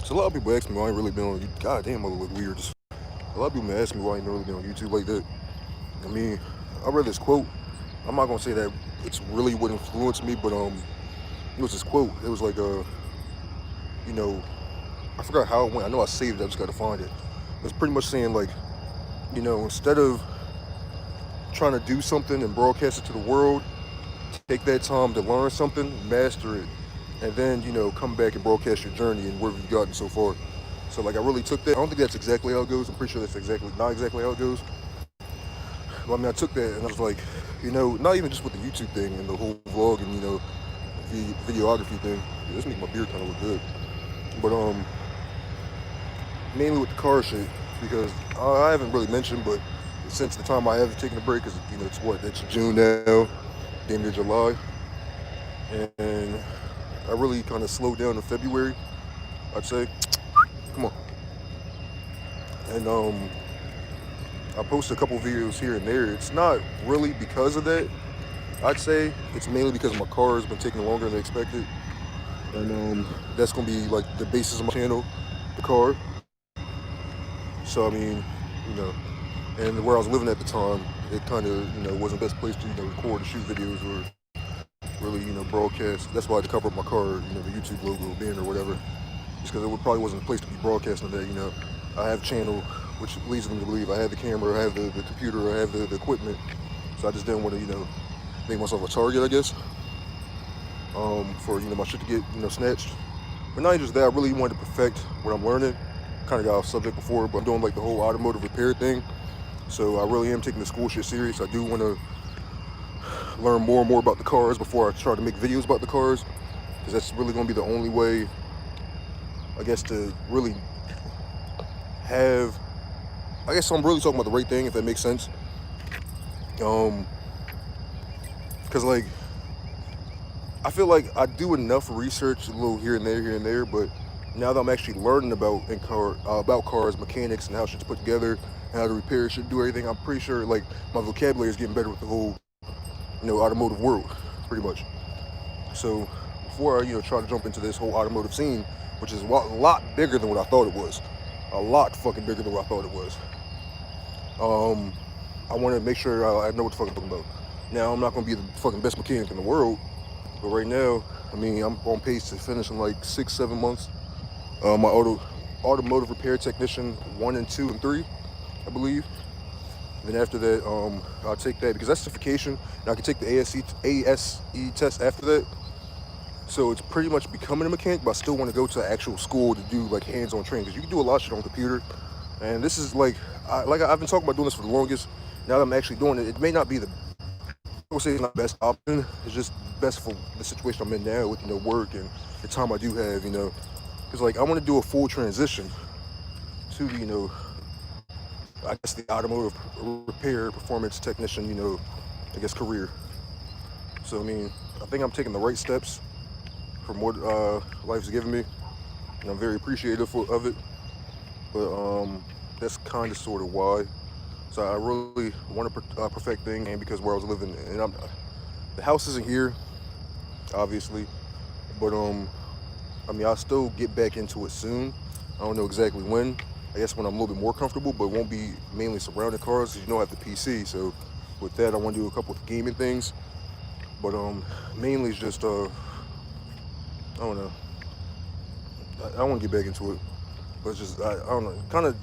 So a lot of people ask me why I ain't really been on YouTube. God damn, I look weird. A lot of people ask me why I ain't really been on YouTube like that. I mean, I read this quote. I'm not gonna say that it's really what influenced me, but it was this quote. It was like you know, I forgot how it went. I know I saved it. I just gotta find it. It was pretty much saying like, instead of trying to do something and broadcast it to the world, take that time to learn something, master it, and then come back and broadcast your journey and where you've gotten so far. So like I really took that. I don't think that's exactly how it goes. I'm pretty sure that's not exactly how it goes. But I mean, I took that and I was like, not even just with the YouTube thing and the whole vlog and the videography thing. Yeah, this makes my beard kind of look good. But mainly with the car shit, because I haven't really mentioned, but since the time I have taken a break, because it's June now, damn near July, and I really kind of slowed down in February, I'd say. Come on. And I posted a couple videos here and there. It's not really because of that. I'd say it's mainly because my car has been taking longer than expected, and that's gonna be like the basis of my channel, the car. So I mean, you know, and where I was living at the time, it kind of wasn't the best place to record and shoot videos or really broadcast. That's why I had to cover up my car, the YouTube logo bin or whatever, just because it probably wasn't a place to be broadcasting that. I have channel, which leads them to believe I have the camera, I have the computer, I have the equipment. So I just didn't want to make myself a target, I guess, for my shit to get snatched. But not just that, I really wanted to perfect what I'm learning. Kind of got off subject before, but I'm doing like the whole automotive repair thing. So I really am taking the school shit serious. I do want to learn more and more about the cars before I try to make videos about the cars, because that's really going to be the only way, I guess, to really have, I guess I'm really talking about the right thing, if that makes sense. Because like, I feel like I do enough research, a little here and there, but now that I'm actually learning about cars, mechanics, and how shit's put together, and how to repair shit, do everything, I'm pretty sure like my vocabulary is getting better with the whole automotive world, pretty much. So before I try to jump into this whole automotive scene, which is a lot bigger than what I thought it was, a lot fucking bigger than what I thought it was. I want to make sure I know what the fuck I'm talking about. Now, I'm not going to be the fucking best mechanic in the world, but right now, I mean, I'm on pace to finish in like 6-7 months. My automotive repair technician 1 and 2 and 3, I believe. Then after that, I'll take that because that's certification, and I can take the ASE test after that. So it's pretty much becoming a mechanic, but I still want to go to actual school to do like hands-on training, because you can do a lot of shit on the computer. And this is like I've been talking about doing this for the longest. Now that I'm actually doing it, it may not be I would say it's not the best option. It's just best for the situation I'm in now with work and the time I do have. Because like I want to do a full transition to I guess the automotive repair performance technician I guess career. So I mean, I think I'm taking the right steps from what life's given me, and I'm very appreciative of it. But that's kind of sort of why. So I really want to perfect thing, and because where I was living, and the house isn't here, obviously, but I mean I'll still get back into it soon. I don't know exactly when. I guess when I'm a little bit more comfortable, but it won't be mainly surrounding cars, because I have the PC. So with that, I want to do a couple of gaming things, but mainly it's just I don't know. I want to get back into it, but it's just I don't know. Kind of,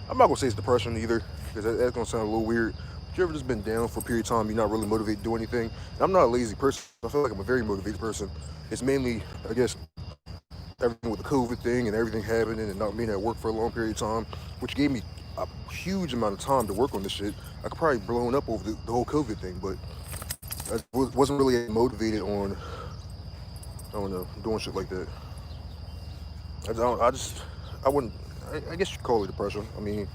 I'm not gonna say it's depression either, because that's gonna sound a little weird. But you ever just been down for a period of time, you're not really motivated to do anything? And I'm not a lazy person. I feel like I'm a very motivated person. It's mainly, I guess, everything with the COVID thing and everything happening and not being at work for a long period of time, which gave me a huge amount of time to work on this shit. I could probably blown up over the whole COVID thing, but I wasn't really motivated on, I don't know, doing shit like that. I wouldn't, I guess you'd call it depression. I mean,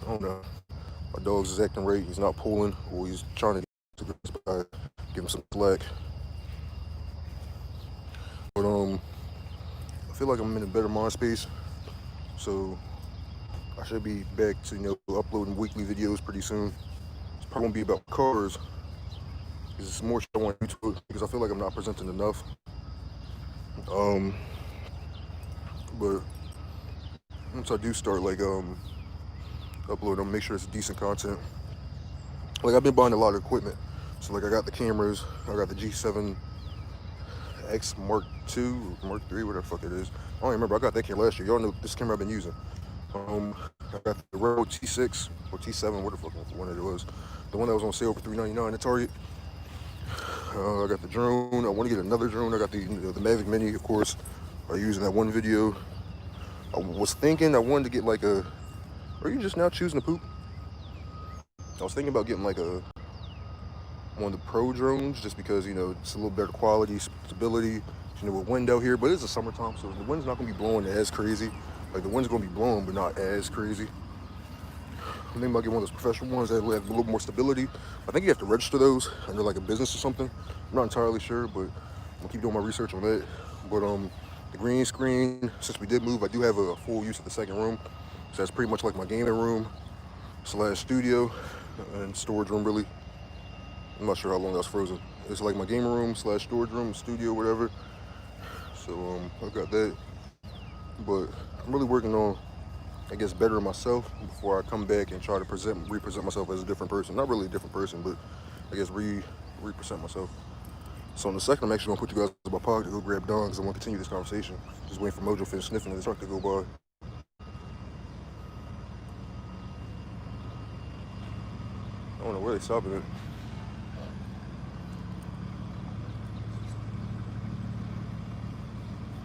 I don't know. My dog's is acting right. He's not pulling, or he's trying to get this guy, give him some slack. But I feel like I'm in a better mind space, so I should be back to uploading weekly videos pretty soon. It's probably gonna be about cars, because it's more shit I want to do to it, because I feel like I'm not presenting enough. But once I do start like uploading them, make sure it's decent content. Like I've been buying a lot of equipment, so like I got the cameras, I got the G7X Mark II, Mark III, whatever the fuck it is. I don't remember. I got that camera last year. Y'all know this camera I've been using. I got the Rode T6 or T7, what the fuck one it was. The one that was on sale for $3.99 at Target. I got the drone. I want to get another drone. I got the Mavic Mini, of course. I used in that one video. I was thinking I wanted to get like a. Are you just now choosing to poop? I was thinking about getting like one of the pro drones, just because it's a little better quality, stability. With wind out here, but it's the summertime, so the wind's not gonna be blowing as crazy. Like the wind's gonna be blowing, but not as crazy. I'm thinking about getting one of those professional ones that have a little more stability. I think you have to register those under like a business or something. I'm not entirely sure, but I'm gonna keep doing my research on that. But the green screen, since we did move, I do have a full use of the second room, so that's pretty much like my gaming room / studio and storage room. Really, I'm not sure how long that was frozen. It's like my gaming room / storage room, studio, whatever. So I got that, but I'm really working on, I guess, bettering myself before I come back and try to represent myself as a different person. Not really a different person, but I guess represent myself. So in a second, I'm actually gonna put you guys in my pocket to go grab Don, because I want to continue this conversation. Just waiting for Mojo to finish sniffing the truck to go by. I don't know where they stopping at.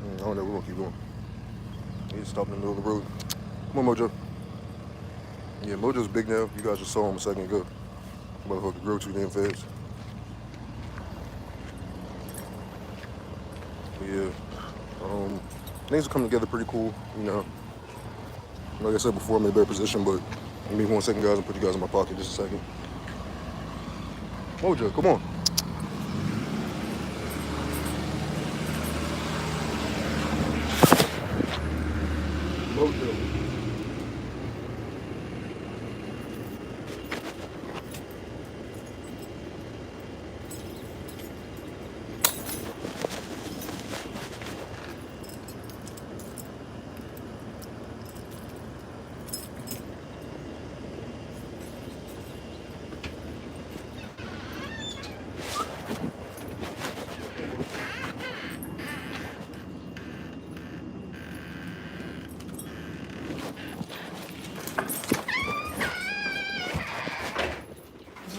I don't know, we're gonna keep going. He's stopping in the middle of the road. Come on, Mojo. Yeah, Mojo's big now. You guys just saw him a second ago. Motherfucker grow too damn fast. Yeah. Things are coming together pretty cool, Like I said before, I'm in a better position, but give me 1 second, guys, and put you guys in my pocket just a second. Mojo, come on. Mojo.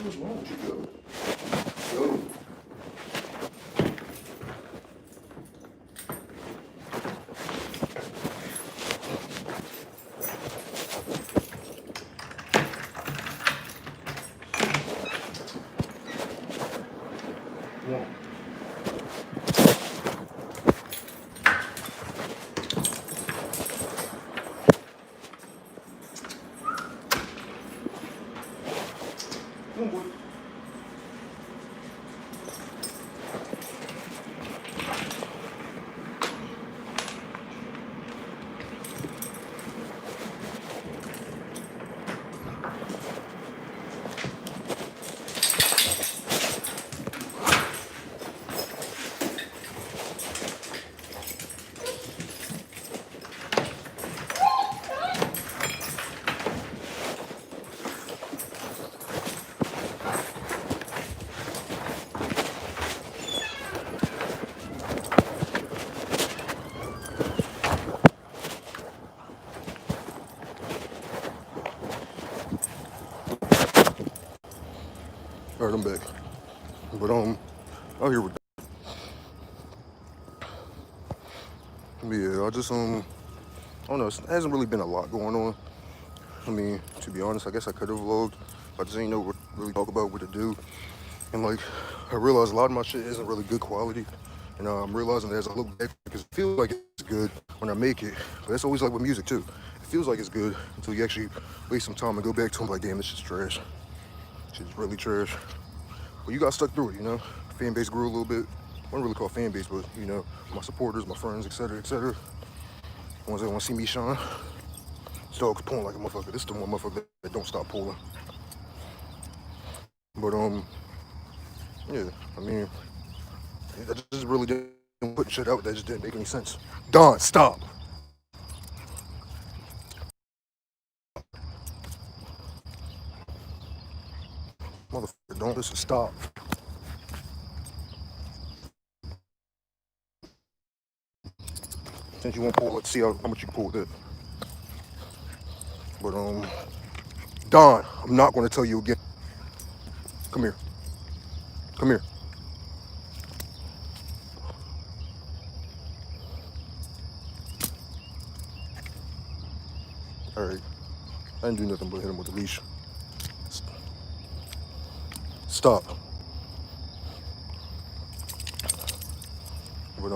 What's wrong with you, Go. Go. Come on, boy. All right, I'm back. But out here with. Yeah, I don't know. It hasn't really been a lot going on. I mean, to be honest, I guess I could have vlogged. I just ain't know what to really talk about, what to do. And like, I realized a lot of my shit isn't really good quality. And I'm realizing that as I look back, because it feels like it's good when I make it. But that's always like with music too. It feels like it's good until you actually waste some time and go back to it like, damn, this shit's trash. Shit's really trash. But you got stuck through it, Fan base grew a little bit. I wouldn't really call fan base, but my supporters, my friends, etc., etc. The ones that want to see me shine. This dog's pulling like a motherfucker. This is the one motherfucker that don't stop pulling. But yeah, I mean, I just really didn't put shit out that just didn't make any sense. Don, stop. Listen, stop. Since you won't pull, let's see how much you can pull with it. But Don, I'm not going to tell you again. Come here. Come here. All right. I didn't do nothing but hit him with the leash. Stop. But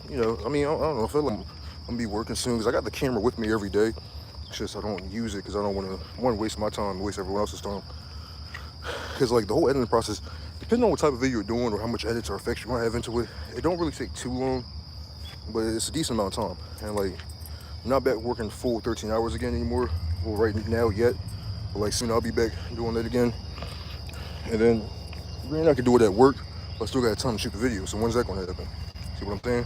you know, I mean, I don't know. I feel like I'm gonna be working soon because I got the camera with me every day. It's just I don't use it because I don't want to waste my time, waste everyone else's time. Because like the whole editing process, depending on what type of video you're doing or how much edits or effects you're gonna have into it, it don't really take too long, but it's a decent amount of time. And like, I'm not back working full 13 hours again anymore. Well, right now yet, but like soon I'll be back doing that again. And then, I can do it at work, but I still got time to shoot the video. So when's that gonna happen? See what I'm saying?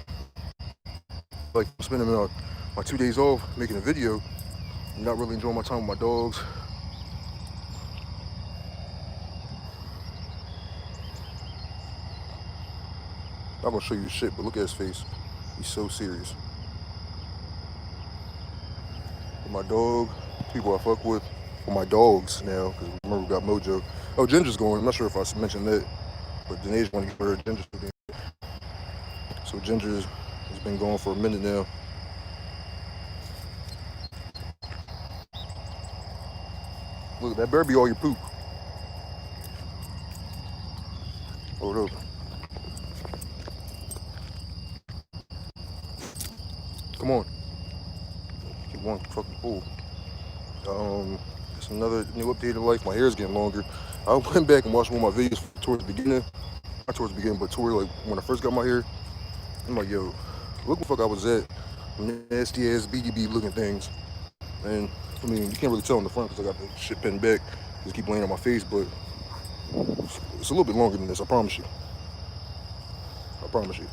Like I'm spending my 2 days off making a video, not really enjoying my time with my dogs. I'm gonna show you shit, but look at his face. He's so serious. With my dog, people I fuck with, for my dogs now, because remember we got Mojo. Oh, Ginger's going. I'm not sure if I mentioned that, but Danae's want to get her Ginger. So Ginger has been going for a minute now. Look, that better be all your poop. Hold up. Come on. Keep one fucking pool. It's another new update in life. My hair's getting longer. I went back and watched one of my videos towards the beginning. Not towards the beginning, but toward like when I first got my hair. I'm like, yo, look what the fuck I was at. Nasty ass BDB looking things. And I mean, you can't really tell in the front because I got the shit pinned back. Just keep laying on my face, but it's a little bit longer than this, I promise you. I promise you.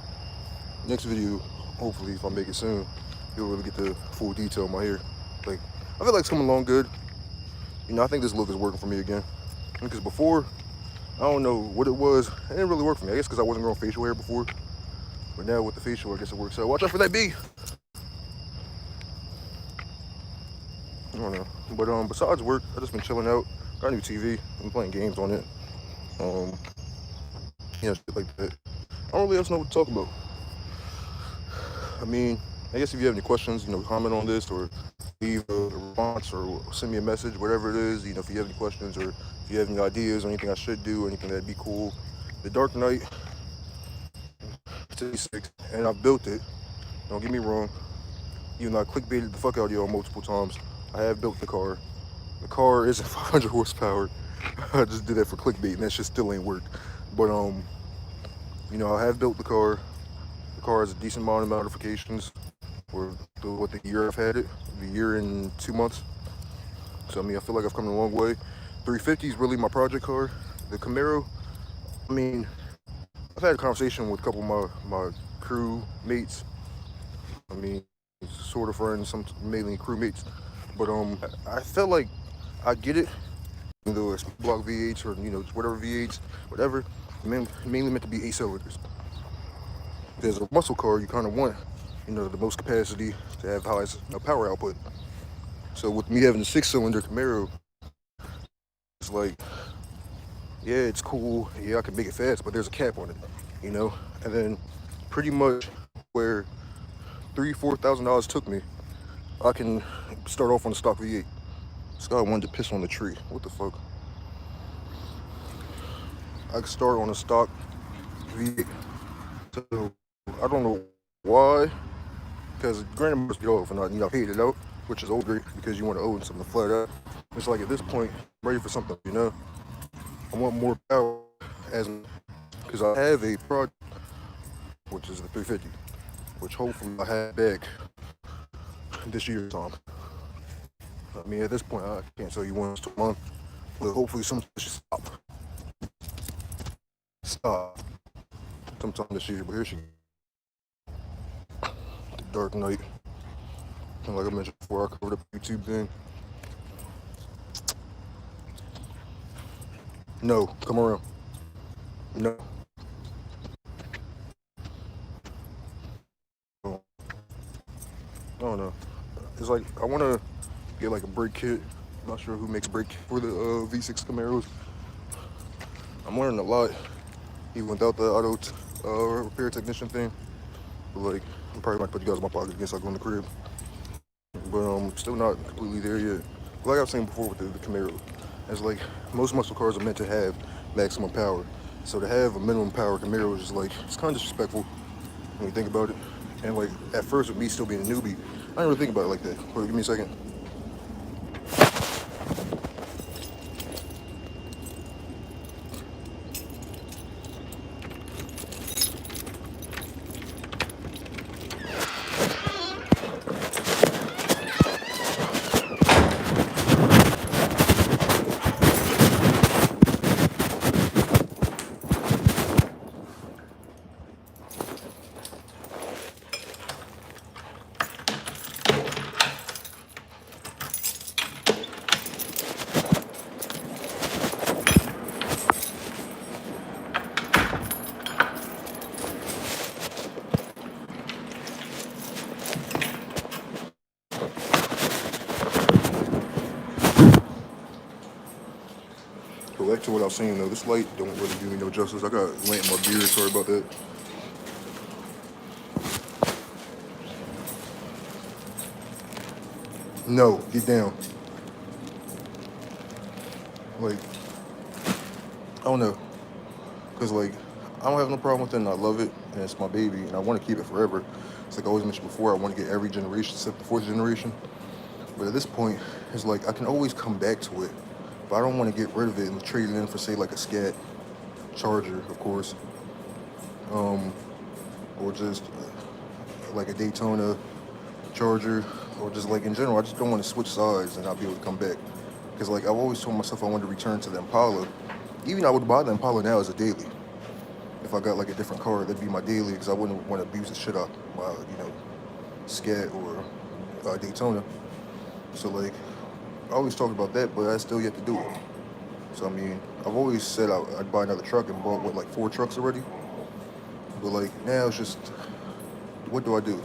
Next video, hopefully, if I make it soon, you'll really get the full detail of my hair. Like, I feel like it's coming along good. You know, I think this look is working for me again. Because before, I don't know what it was. It didn't really work for me. I guess because I wasn't growing facial hair before. But now with the facial, I guess it works out. Watch out for that bee. I don't know. But besides work, I just been chilling out. Got a new TV. I'm playing games on it. You know, shit like that. I don't really else know what to talk about. I mean, I guess if you have any questions, you know, comment on this or leave a response or send me a message, whatever it is. You know, if you have any questions or if you have any ideas or anything I should do or anything that'd be cool. The Dark Knight 66, and I've built it. Don't get me wrong. Even though I clickbaited the fuck out of y'all multiple times, I have built the car. The car isn't 500 horsepower. I just did that for clickbait, and that shit still ain't worked. But you know, I have built the car. The car has a decent amount of modifications for the year I've had it, the year and 2 months. So I mean, I feel like I've come a long way. 350 is really my project car. The Camaro, I mean, I've had a conversation with a couple of my crew mates. I mean, sort of friends, some mainly crew mates. But I felt like I get it. Even though it's block V8s or, you know, whatever V8s, whatever, mainly meant to be 8 cylinders. There's a muscle car, you kind of want, you know, the most capacity to have highest power output. So with me having a 6-cylinder Camaro, it's like, yeah, it's cool. Yeah, I can make it fast, but there's a cap on it, you know? And then pretty much where $3,000-4,000 took me, I can start off on a stock V8. This guy wanted to piss on the tree. What the fuck? I can start on a stock V8. So I don't know why, because granted must be off and I, you know, paid it out, which is great because you want to own something flat out. It's like at this point, I'm ready for something, you know. I want more power because I have a project, which is the 350, which hopefully I have back this year's time. I mean, at this point, I can't tell you once a month, but hopefully something should stop sometime this year. But here she goes. The Dark Knight. And like I mentioned before, I covered up the YouTube thing. No, come around. No. Oh, I don't know. It's like I want to get like a brake kit. I'm not sure who makes brake kit for the V6 Camaros. I'm learning a lot, even without the auto repair technician thing. But like, I'm probably not put you guys in my pocket against I go in the crib. But still not completely there yet. Like I was saying before with the Camaro, it's like most muscle cars are meant to have maximum power. So to have a minimum power Camaro is just like it's kind of disrespectful when you think about it. And like at first with me still being a newbie, I didn't really think about it like that. Hold on, give me a second. But back to what I was saying though, this light don't really do me no justice. I got lint in my beard, sorry about that. No, get down. Like, I don't know. Cause like, I don't have no problem with it and I love it and it's my baby and I want to keep it forever. It's like I always mentioned before, I want to get every generation except the fourth generation. But at this point, it's like I can always come back to it. But I don't want to get rid of it and trade it in for say like a scat charger, of course. Um, or just like a Daytona charger, or just like in general, I just don't want to switch sides and not be able to come back. Because like I've always told myself I wanted to return to the Impala. Even I would buy the Impala now as a daily. If I got like a different car, that'd be my daily because I wouldn't want to abuse the shit out my, Scat or Daytona. So like, I always talk about that, but I still yet to do it. So I mean, I've always said I'd buy another truck and bought like 4 trucks already. But like now it's just, what do I do?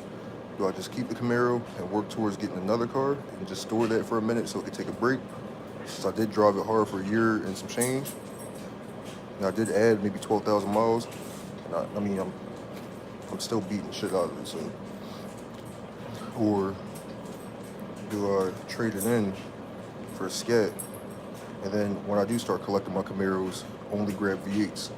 Do I just keep the Camaro and work towards getting another car and just store that for a minute so it could take a break? Since I did drive it hard for a year and some change, and I did add maybe 12,000 miles. And I mean, I'm still beating the shit out of it. So, or do I trade it in for a Scat? And then when I do start collecting my Camaros, only grab V8s.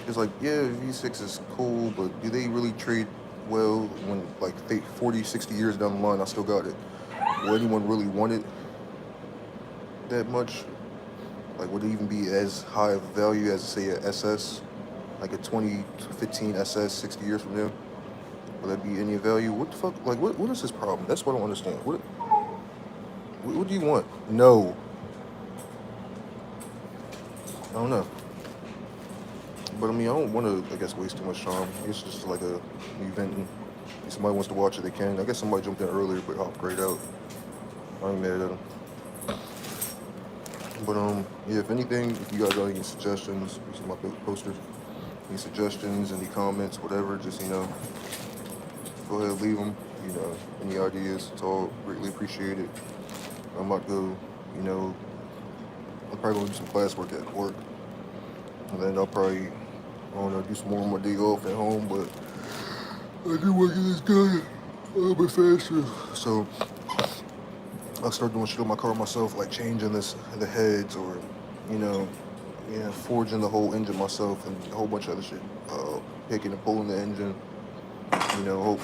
It's like, yeah, V6 is cool, but do they really trade well when like 40, 60 years down the line, I still got it? Will anyone really want it that much? Like, would it even be as high of a value as, say, a SS? Like a 2015 SS 60 years from now? Will that be any value? What the fuck? Like, what is this problem? That's what I don't understand. What do you want? No. I don't know. But I mean, I don't want to, I guess, waste too much time. It's just like a event. And if somebody wants to watch it, they can. I guess somebody jumped in earlier, but hopped great out. I ain't mad at them. But yeah, if anything, if you guys got any suggestions, you see my posters, any suggestions, any comments, whatever, just go ahead, leave them. Any ideas, it's all greatly appreciated. I'm about to go, I'm probably gonna do some classwork at work, and then I'll probably, I don't know, do some more on my day off at home. But I do want to get this done a little bit faster. So I'll start doing shit on my car myself, like changing the heads, or forging the whole engine myself, and a whole bunch of other shit. Picking and pulling the engine,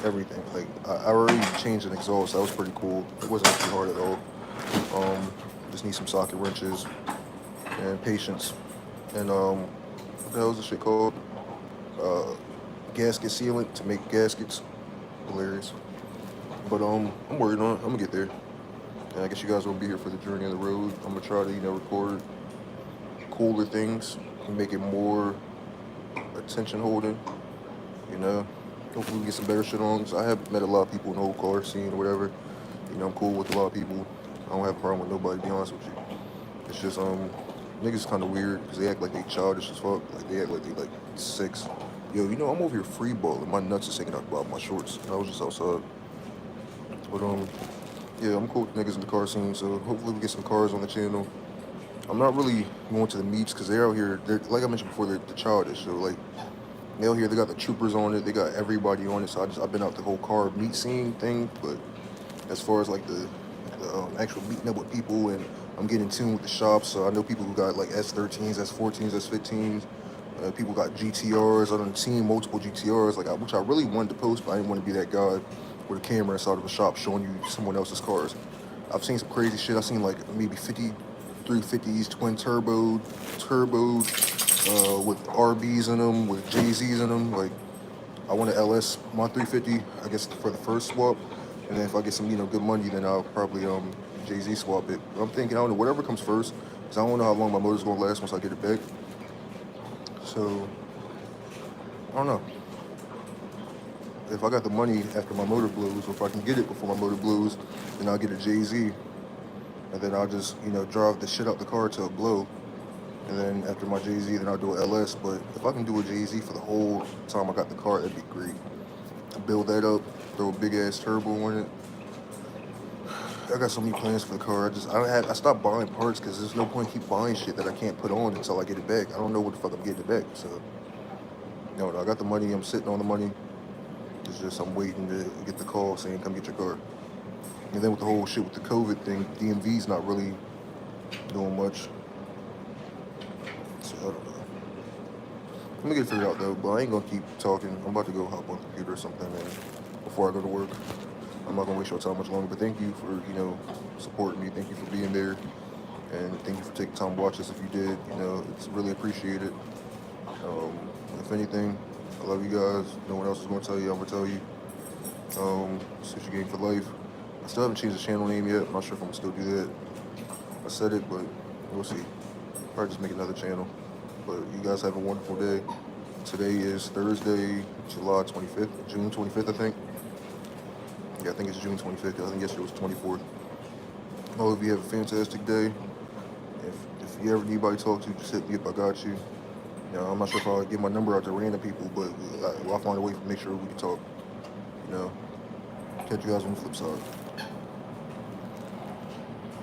everything. Like I already changed an exhaust. That was pretty cool. It wasn't too hard at all. Just need some socket wrenches and patience. And what the hell is this shit called? Gasket sealant to make gaskets. Hilarious. But I'm working on it. I'm gonna get there. And I guess you guys won't be here for the journey on the road. I'm gonna try to record cooler things and make it more attention holding. Hopefully we get some better shit on. Cause I have met a lot of people in the old car scene or whatever. I'm cool with a lot of people. I don't have a problem with nobody, to be honest with you. It's just Niggas kind of weird because they act like they childish as fuck. Like they act like they like 6. Yo, you know I'm over here free balling. My nuts is hanging out about my shorts. I was just outside. But yeah, I'm cool with niggas in the car scene. So hopefully we get some cars on the channel. I'm not really going to the meets because they're out here. They're like I mentioned before. They're childish. So like they out here. They got the troopers on it. They got everybody on it. So I've been out the whole car meet scene thing. But as far as like the actual meeting up with people and I'm getting in tune with the shops. So I know people who got like S13s, S14s, S15s. People got GTRs. I done seen multiple GTRs, like which I really wanted to post, but I didn't want to be that guy with a camera inside of a shop showing you someone else's cars. I've seen some crazy shit. I've seen like maybe 5350s, twin turbo, with RBs in them, with JZs in them. Like I want to LS my 350, I guess for the first swap, and then if I get some good money, then I'll probably JZ swap it. But I'm thinking I don't know whatever comes first, cause I don't know how long my motor's gonna last once I get it back. So I don't know. If I got the money after my motor blows, or if I can get it before my motor blows, then I'll get a JZ, and then I'll just drive the shit out the car till it blow. And then after my JZ, then I'll do an LS. But if I can do a JZ for the whole time I got the car, that'd be great. Build that up, throw a big ass turbo on it. I got so many plans for the car. I stopped buying parts because there's no point keep buying shit that I can't put on until I get it back. I don't know what the fuck I'm getting it back. So no, I got the money. I'm sitting on the money. It's just I'm waiting to get the call saying come get your car. And then with the whole shit with the COVID thing, DMV's not really doing much. So I don't know. Let me get it figured out though, but I ain't gonna keep talking. I'm about to go hop on the computer or something before I go to work. I'm not gonna waste your time much longer, but thank you for, supporting me. Thank you for being there. And thank you for taking time to watch this if you did. It's really appreciated. If anything, I love you guys. No one else is gonna tell you, I'm gonna tell you. Sushi Gang for life. I still haven't changed the channel name yet. I'm not sure if I'm gonna still do that. I said it, but we'll see. Probably just make another channel. But you guys have a wonderful day. Today is Thursday, July 25th, June 25th, I think. Yeah, I think it's June 25th. I think yesterday was 24th. I hope you have a fantastic day. If you ever need anybody to talk to, just hit me up. I got you. I'm not sure if I'll give my number out to random people, but I'll find a way to make sure we can talk. Catch you guys on the flip side.